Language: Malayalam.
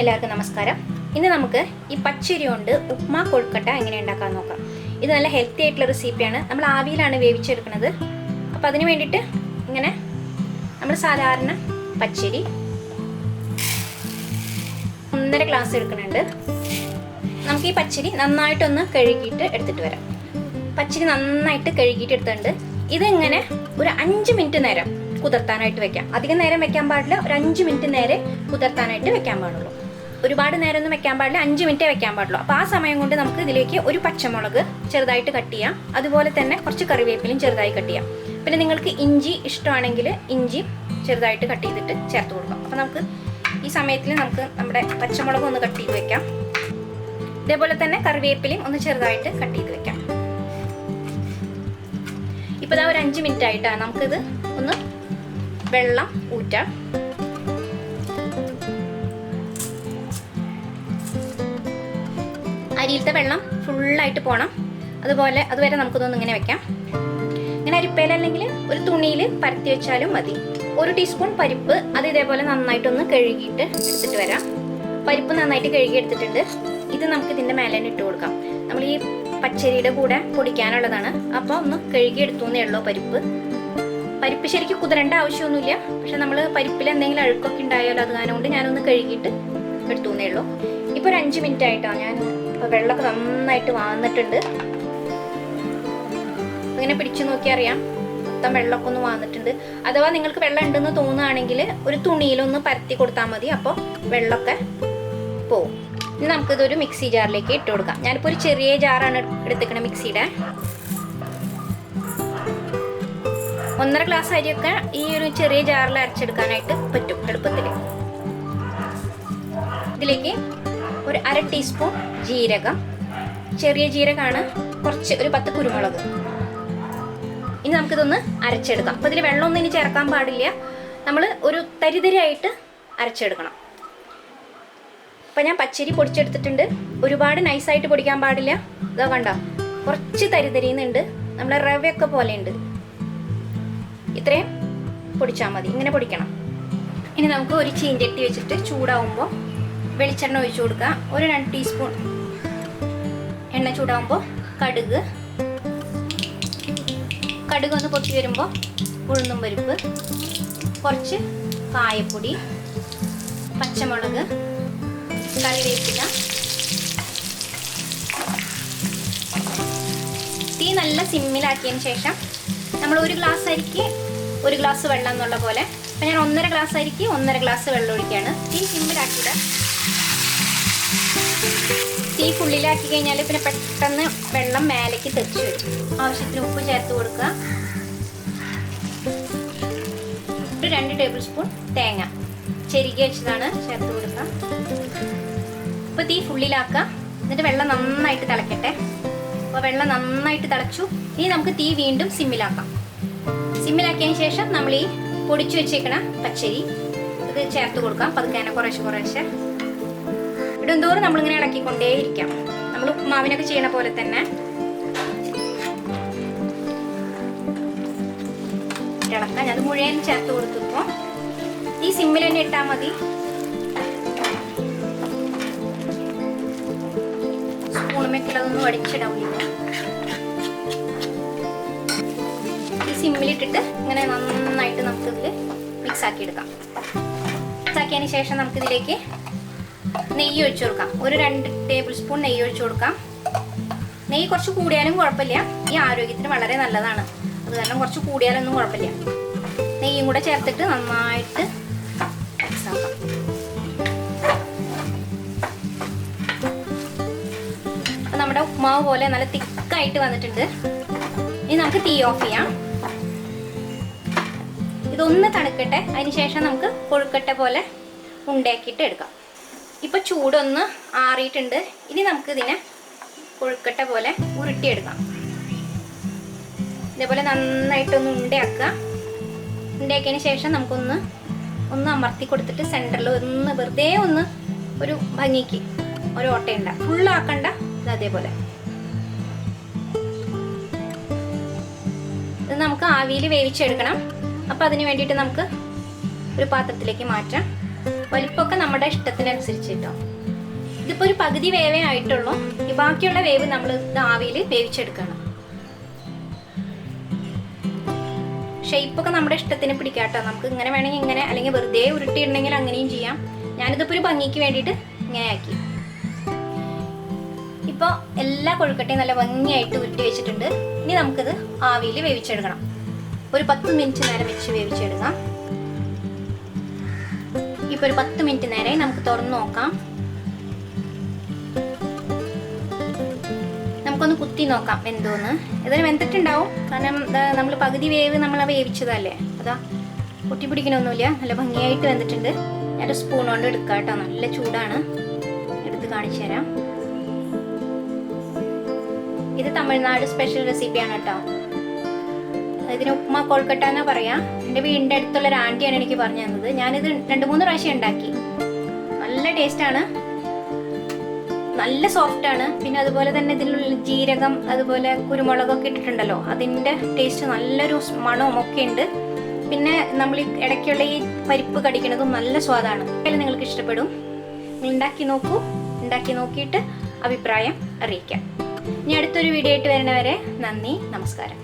എല്ലാവർക്കും നമസ്കാരം. ഇന്ന് നമുക്ക് ഈ പച്ചരി കൊണ്ട് ഉപ്മാ കൊഴുക്കട്ട എങ്ങനെ ഉണ്ടാക്കാൻ നോക്കാം. ഇത് നല്ല ഹെൽത്തി ആയിട്ടുള്ള റെസിപ്പിയാണ്. നമ്മൾ ആവിയിലാണ് വേവിച്ചെടുക്കുന്നത്. അപ്പോൾ അതിന് വേണ്ടിയിട്ട് ഇങ്ങനെ നമ്മൾ സാധാരണ പച്ചരി 1.5 ഗ്ലാസ് എടുക്കുന്നുണ്ട്. നമുക്ക് ഈ പച്ചരി നന്നായിട്ടൊന്ന് കഴുകിയിട്ട് എടുത്തിട്ട് വരാം. പച്ചരി നന്നായിട്ട് കഴുകിയിട്ട് എടുത്തിട്ടുണ്ട്. ഇതിങ്ങനെ ഒരു 5 മിനിറ്റ് നേരം കുതിർത്താനായിട്ട് വെക്കാം. അധികം നേരം വെക്കാൻ പാടില്ല. ഒരു 5 മിനിറ്റ് നേരെ കുതിർത്താനായിട്ട് വെക്കാൻ പാടുള്ളൂ. ഒരുപാട് നേരം ഒന്നും വെക്കാൻ പാടില്ല. 5 മിനിറ്റേ വെക്കാൻ പാടുള്ളൂ. അപ്പോൾ ആ സമയം കൊണ്ട് നമുക്ക് ഇതിലേക്ക് ഒരു പച്ചമുളക് ചെറുതായിട്ട് കട്ട് ചെയ്യാം. അതുപോലെ തന്നെ കുറച്ച് കറിവേപ്പിലയും ചെറുതായി കട്ട് ചെയ്യാം. പിന്നെ നിങ്ങൾക്ക് ഇഞ്ചി ഇഷ്ടമാണെങ്കിൽ ഇഞ്ചി ചെറുതായിട്ട് കട്ട് ചെയ്തിട്ട് ചേർത്ത് കൊടുക്കാം. അപ്പോൾ നമുക്ക് ഈ സമയത്തിൽ നമുക്ക് നമ്മുടെ പച്ചമുളക് ഒന്ന് കട്ട് ചെയ്ത് വെക്കാം. ഇതേപോലെ തന്നെ കറിവേപ്പിലയും ഒന്ന് ചെറുതായിട്ട് കട്ട് ചെയ്ത് വെക്കാം. ഇപ്പോൾ ഇതാ ഒരു 5 മിനിറ്റ് ആയിട്ടാണ്. നമുക്കിത് ഒന്ന് വെള്ളം ഊറ്റാം. അരിയിലത്തെ വെള്ളം ഫുള്ളായിട്ട് പോകണം. അതുവരെ നമുക്കിതൊന്നും ഇങ്ങനെ വെക്കാം. ഇങ്ങനെ അരിപ്പയിലല്ലെങ്കിൽ ഒരു തുണിയിൽ പരത്തി വെച്ചാലും മതി. 1 ടീസ്പൂൺ പരിപ്പ് അത് ഇതേപോലെ നന്നായിട്ടൊന്ന് കഴുകിയിട്ട് എടുത്തിട്ട് വരാം. പരിപ്പ് നന്നായിട്ട് കഴുകി എടുത്തിട്ടുണ്ട്. ഇത് നമുക്ക് ഇതിൻ്റെ മേലെ തന്നെ ഇട്ട് കൊടുക്കാം. നമ്മൾ ഈ പച്ചരിയുടെ കൂടെ പൊടിക്കാനുള്ളതാണ്. അപ്പോൾ ഒന്ന് കഴുകി എടുത്തുന്നേ ഉള്ളൂ പരിപ്പ് ശരിക്കും കുതിരേണ്ട ആവശ്യമൊന്നുമില്ല. പക്ഷെ നമ്മൾ പരിപ്പിൽ എന്തെങ്കിലും അഴുക്കൊക്കെ ഉണ്ടായാലോ അത് കാരണം കൊണ്ട് ഞാനൊന്ന് കഴുകിയിട്ട് എടുത്തുന്നേ ഉള്ളൂ. ഇപ്പോൾ ഒരു 5 മിനിറ്റ് ആയിട്ടാണ് ഞാൻ വെള്ളമൊക്കെ നന്നായിട്ട് വാന്നിട്ടുണ്ട്. ഇങ്ങനെ പിടിച്ചു നോക്കി അറിയാം മൊത്തം വെള്ളമൊക്കെ ഒന്ന് വാന്നിട്ടുണ്ട്. അഥവാ നിങ്ങൾക്ക് വെള്ളം ഉണ്ടെന്ന് തോന്നുകയാണെങ്കിൽ ഒരു തുണിയിലൊന്ന് പരത്തി കൊടുത്താൽ മതി. അപ്പോൾ വെള്ളമൊക്കെ പോവും. ഇനി നമുക്കിതൊരു മിക്സി ജാറിലേക്ക് ഇട്ട് കൊടുക്കാം. ഞാനിപ്പോൾ ഒരു ചെറിയ ജാറാണ് എടുത്തിരിക്കുന്നത് മിക്സിയുടെ. 1.5 ഗ്ലാസ് അരിയൊക്കെ ഈ ഒരു ചെറിയ ജാറിൽ അരച്ചെടുക്കാനായിട്ട് പറ്റും എളുപ്പത്തിൽ. ഇതിലേക്ക് ഒരു 1/2 ടീസ്പൂൺ ജീരകം, ചെറിയ ജീരകമാണ്, കുറച്ച് ഒരു 10 കുരുമുളക്. ഇനി നമുക്കിതൊന്ന് അരച്ചെടുക്കാം. അപ്പോൾ ഇതിൽ വെള്ളമൊന്നും ഇനി ചേർക്കാൻ പാടില്ല. നമ്മൾ ഒരു തരിതരിയായിട്ട് അരച്ചെടുക്കണം. അപ്പോൾ ഞാൻ പച്ചരി പൊടിച്ചെടുത്തിട്ടുണ്ട്. ഒരുപാട് നൈസായിട്ട് പൊടിക്കാൻ പാടില്ല. ഇതാ കണ്ടോ, കുറച്ച് തരിതരിയുന്നുണ്ട്. നമ്മളെ റവയൊക്കെ പോലെ ഉണ്ട്. ഇത്രയും പൊടിച്ചാൽ മതി. ഇങ്ങനെ പൊടിക്കണം. ഇനി നമുക്ക് ഒരു ചീഞ്ചട്ടി വെച്ചിട്ട് ചൂടാവുമ്പോൾ വെളിച്ചെണ്ണ ഒഴിച്ചു കൊടുക്കുക. ഒരു 2 ടീസ്പൂൺ എണ്ണ ചൂടാവുമ്പോൾ കടുക് ഒന്ന് പൊട്ടി വരുമ്പോൾ ഉഴുന്നും പരിപ്പ്, കുറച്ച് കായപ്പൊടി, പച്ചമുളക്, കറിവേപ്പില. തീ നല്ല സിമ്മിലാക്കിയതിന് ശേഷം നമ്മൾ 1 ഗ്ലാസ് അരിക്ക് 1 ഗ്ലാസ് വെള്ളം എന്നുള്ള പോലെ. അപ്പം ഞാൻ 1.5 ഗ്ലാസ് അരിക്ക് 1.5 ഗ്ലാസ് വെള്ളം ഒഴിക്കുകയാണ്. തീ സിമ്മിലാക്കിയിട്ട് തീ ഫുള്ളിലാക്കി കഴിഞ്ഞാൽ പിന്നെ പെട്ടെന്ന് വെള്ളം മേലേക്ക് തെറിച്ച് വരും. ആവശ്യത്തിന് ഉപ്പ് ചേർത്ത് കൊടുക്കുക. ഒരു 2 ടേബിൾ സ്പൂൺ തേങ്ങ ചെരുകി വെച്ചതാണ് ചേർത്ത് കൊടുക്കുക. ഇപ്പോൾ തീ ഫുള്ളിലാക്കുക. എന്നിട്ട് വെള്ളം നന്നായിട്ട് തിളക്കട്ടെ. അപ്പോൾ വെള്ളം നന്നായിട്ട് തിളച്ചു. ഇനി നമുക്ക് തീ വീണ്ടും സിമ്മിലാക്കാം. സിമ്മിലാക്കിയതിന് ശേഷം നമ്മൾ ഈ പൊടിച്ചു വെച്ചേക്കണ പച്ചരി ഇത് ചേർത്ത് കൊടുക്കാം. പതുക്കെ കുറേശ്ശെ ഇടുന്തോറും നമ്മളിങ്ങനെ ഇളക്കിക്കൊണ്ടേയിരിക്കാം. നമ്മൾ ഉപ്മാവിനൊക്കെ ചെയ്യണ പോലെ തന്നെ ഇളക്കാം. ഞാൻ മുഴുവൻ ചേർത്ത് കൊടുത്തപ്പോൾ ഈ സിമ്മിൽ തന്നെ ഇട്ടാൽ മതി. സ്പൂണുമൊക്കെയുള്ളതൊന്നും വടിച്ചിടാവില്ല. ഈ സിമ്മിലിട്ടിട്ട് ഇങ്ങനെ നന്നായിട്ട് നമുക്കിതിൽ മിക്സ് ആക്കി എടുക്കാം. മിക്സ് ആക്കിയതിന് ശേഷം നമുക്കിതിലേക്ക് നെയ്യ് ഒഴിച്ചു കൊടുക്കാം. ഒരു 2 ടേബിൾ സ്പൂൺ നെയ്യ് ഒഴിച്ചു കൊടുക്കാം. നെയ്യ് കുറച്ച് കൂടിയാലും കുഴപ്പമില്ല. ഈ ആരോഗ്യത്തിന് വളരെ നല്ലതാണ്. അത് കാരണം കുറച്ച് കൂടിയാലൊന്നും കുഴപ്പമില്ല. നെയ്യും കൂടെ ചേർത്തിട്ട് നന്നായിട്ട് മിക്സ് ആക്കാം. അപ്പം നമ്മുടെ ഉപ്മാവ് പോലെ നല്ല തിക്കായിട്ട് വന്നിട്ടുണ്ട്. ഇനി നമുക്ക് തീ ഓഫ് ചെയ്യാം. ഇതൊന്ന് തണുക്കട്ടെ. അതിന് ശേഷം നമുക്ക് കൊഴുക്കട്ട പോലെ ഉണ്ടാക്കിയിട്ട് എടുക്കാം. ഇപ്പോൾ ചൂടൊന്ന് ആറിയിട്ടുണ്ട്. ഇനി നമുക്കിതിനെ കൊഴുക്കട്ട പോലെ ഉരുട്ടിയെടുക്കാം. ഇതേപോലെ നന്നായിട്ടൊന്ന് ഉണ്ടയാക്കുക. ഉണ്ടയാക്കിയതിന് ശേഷം നമുക്കൊന്ന് അമർത്തി കൊടുത്തിട്ട് സെൻറ്ററിൽ ഒന്ന് വെറുതെ ഒരു ഭംഗിക്ക് ഒരു ഓട്ടയുണ്ട. ഫുള്ളാക്കണ്ട. അതേപോലെ ഇത് നമുക്ക് ആവിയിൽ വേവിച്ചെടുക്കണം. അപ്പോൾ അതിന് വേണ്ടിയിട്ട് നമുക്ക് ഒരു പാത്രത്തിലേക്ക് മാറ്റാം. വലിപ്പമൊക്കെ നമ്മുടെ ഇഷ്ടത്തിനനുസരിച്ച് കേട്ടോ. ഇതിപ്പോൾ ഒരു പകുതി വേവേ ആയിട്ടുള്ളൂ. ഈ ബാക്കിയുള്ള വേവ് നമ്മൾ ആവിയിൽ വേവിച്ചെടുക്കണം. ഷേപ്പൊക്കെ നമ്മുടെ ഇഷ്ടത്തിന് പിടിക്കാട്ടോ. നമുക്ക് ഇങ്ങനെ വേണമെങ്കിൽ ഇങ്ങനെ, അല്ലെങ്കിൽ വെറുതെ ഉരുട്ടിയിട്ടുണ്ടെങ്കിൽ അങ്ങനെയും ചെയ്യാം. ഞാനിതിപ്പോൾ ഒരു ഭംഗിക്ക് വേണ്ടിയിട്ട് ഇങ്ങനെ ആക്കി. ഇപ്പോൾ എല്ലാ കൊഴുക്കട്ടയും നല്ല ഭംഗിയായിട്ട് ഉരുട്ടി വെച്ചിട്ടുണ്ട്. ഇനി നമുക്കിത് ആവിയിൽ വേവിച്ചെടുക്കണം. ഒരു 10 മിനിറ്റ് നേരം വെച്ച് വേവിച്ചെടുക്കാം. ഇപ്പോൾ ഒരു 10 മിനിറ്റ് നേരമായി. നമുക്ക് തുറന്ന് നോക്കാം. നമുക്കൊന്ന് കുത്തി നോക്കാം എന്തോന്ന്. ഇതിന് വെന്തിട്ടുണ്ടാവും, കാരണം നമ്മൾ പകുതി വേവ് നമ്മൾ വേവിച്ചതല്ലേ. അതാ പൊട്ടി പിടിക്കണമൊന്നുമില്ല, നല്ല ഭംഗിയായിട്ട് വെന്തിട്ടുണ്ട്. ഞാനൊരു സ്പൂൺ കൊണ്ട് എടുക്കാം കേട്ടോ. നല്ല ചൂടാണ്. എടുത്ത് കാണിച്ചു തരാം. ഇത് തമിഴ്നാട് സ്പെഷ്യൽ റെസിപ്പിയാണ് കേട്ടോ. ഇതിന് ഉപ്മ കൊഴുക്കട്ട എന്നാ പറയാ. എൻ്റെ വീടിൻ്റെ അടുത്തുള്ള ഒരു ആൻറ്റിയാണ് എനിക്ക് പറഞ്ഞു തന്നത്. ഞാനിത് 2-3 പ്രാവശ്യം ഉണ്ടാക്കി. നല്ല ടേസ്റ്റാണ്, നല്ല സോഫ്റ്റാണ്. പിന്നെ അതുപോലെ തന്നെ ഇതിലുള്ള ജീരകം, അതുപോലെ കുരുമുളകൊക്കെ ഇട്ടിട്ടുണ്ടല്ലോ, അതിൻ്റെ ടേസ്റ്റ് നല്ലൊരു മണവും ഒക്കെ ഉണ്ട്. പിന്നെ നമ്മൾ ഇടയ്ക്കുള്ള ഈ പരിപ്പ് കടിക്കുന്നതും നല്ല സ്വാദാണ്. അതിൽ നിങ്ങൾക്ക് ഇഷ്ടപ്പെടും. നിങ്ങൾ ഉണ്ടാക്കി നോക്കൂ. ഉണ്ടാക്കി നോക്കിയിട്ട് അഭിപ്രായം അറിയിക്കാം. ഇനി അടുത്തൊരു വീഡിയോ ആയിട്ട് വരുന്നവരെ നന്ദി, നമസ്കാരം.